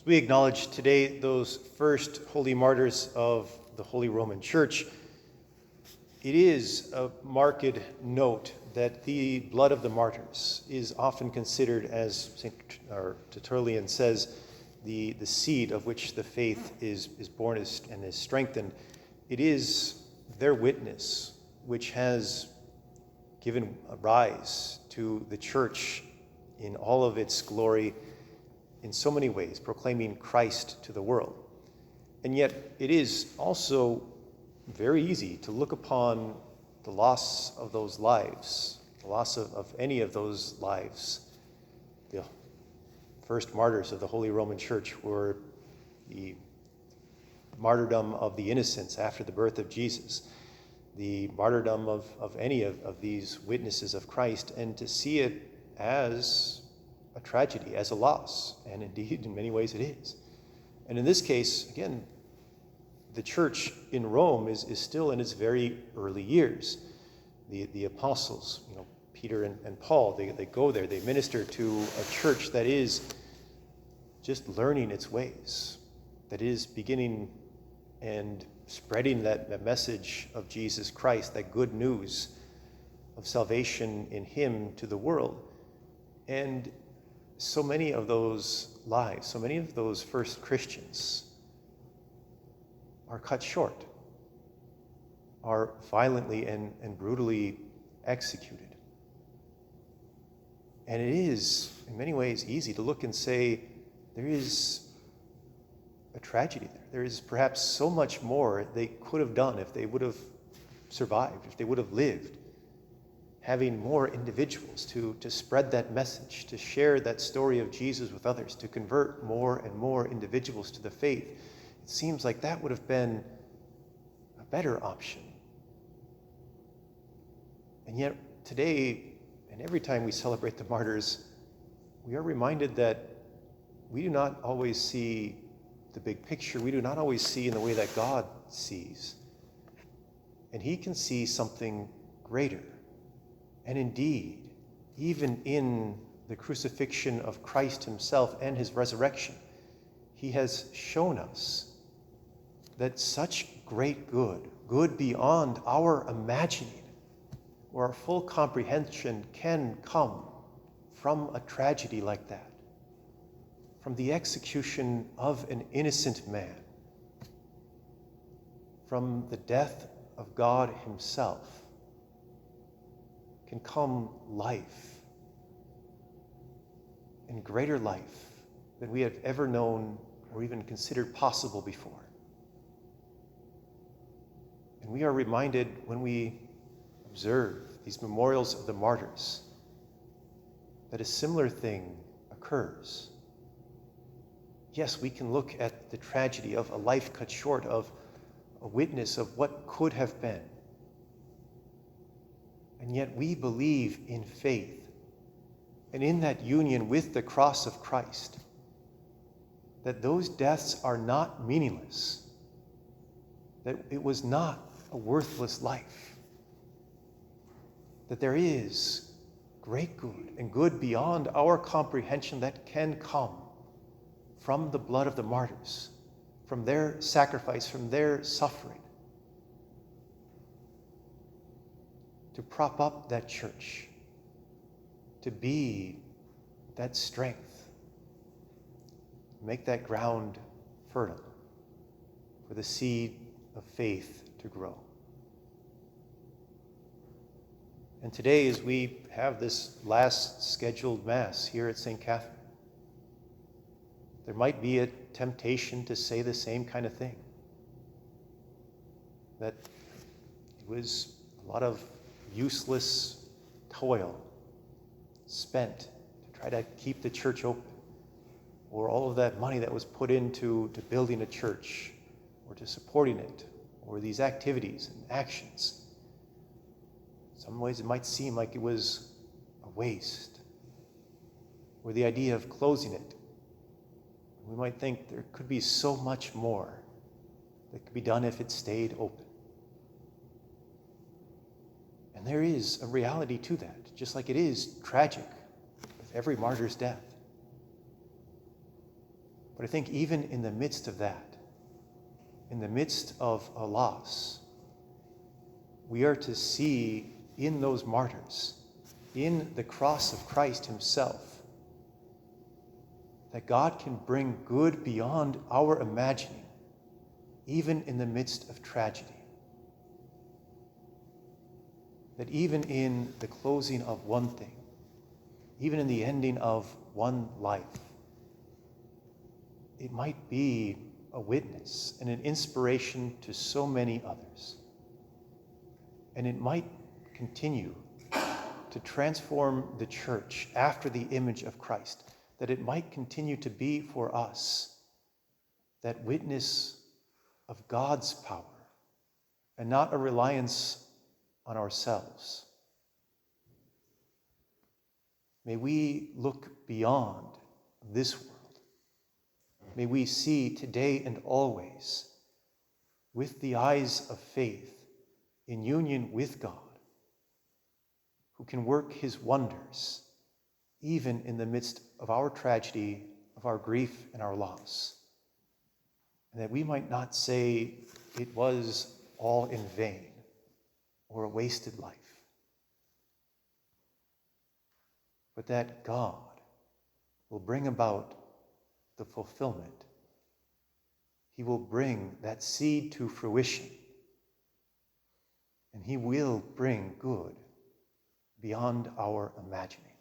As we acknowledge today those first holy martyrs of the Holy Roman Church, it is a marked note that the blood of the martyrs is often considered, as Tertullian says, the seed of which the faith is born and is strengthened. It is their witness which has given a rise to the church in all of its glory in so many ways, proclaiming Christ to the world. And yet it is also very easy to look upon the loss of those lives, the loss of any of those lives. The first martyrs of the Holy Roman Church were the martyrdom of the innocents after the birth of Jesus, the martyrdom of any of these witnesses of Christ, and to see it as a tragedy, as a loss, and indeed in many ways it is. And in this case, again, the church in Rome is still in its very early years. The apostles, Peter and Paul, they go there, they minister to a church that is just learning its ways, that is beginning and spreading that message of Jesus Christ, that good news of salvation in him to the world. And so many of those lives, so many of those first Christians are cut short, are violently and brutally executed. And it is, in many ways, easy to look and say, there is a tragedy there. There is perhaps so much more they could have done if they would have survived, if they would have lived, having more individuals to spread that message, to share that story of Jesus with others, to convert more and more individuals to the faith. It seems like that would have been a better option. And yet today, and every time we celebrate the martyrs, we are reminded that we do not always see the big picture. We do not always see in the way that God sees. And he can see something greater. And indeed, even in the crucifixion of Christ himself and his resurrection, he has shown us that such great good beyond our imagining or our full comprehension can come from a tragedy like that, from the execution of an innocent man, from the death of God himself, can come life, and greater life than we have ever known or even considered possible before. And we are reminded when we observe these memorials of the martyrs that a similar thing occurs. Yes, we can look at the tragedy of a life cut short, of a witness of what could have been. And yet we believe in faith and in that union with the cross of Christ, that those deaths are not meaningless, that it was not a worthless life, that there is great good and good beyond our comprehension that can come from the blood of the martyrs, from their sacrifice, from their suffering, to prop up that church, to be that strength, make that ground fertile for the seed of faith to grow. And today, as we have this last scheduled Mass here at St. Catherine, there might be a temptation to say the same kind of thing, that it was a lot of useless toil spent to try to keep the church open, or all of that money that was put into building a church, or to supporting it, or these activities and actions. In some ways it might seem like it was a waste, or the idea of closing it. We might think there could be so much more that could be done if it stayed open. And there is a reality to that, just like it is tragic with every martyr's death. But I think even in the midst of that, in the midst of a loss, we are to see in those martyrs, in the cross of Christ himself, that God can bring good beyond our imagining, even in the midst of tragedy. That even in the closing of one thing, even in the ending of one life, it might be a witness and an inspiration to so many others. And it might continue to transform the church after the image of Christ, that it might continue to be for us that witness of God's power and not a reliance on ourselves. May we look beyond this world. May we see today and always with the eyes of faith in union with God, who can work his wonders even in the midst of our tragedy, of our grief and our loss. And that we might not say it was all in vain or a wasted life, but that God will bring about the fulfillment. He will bring that seed to fruition, and he will bring good beyond our imagining.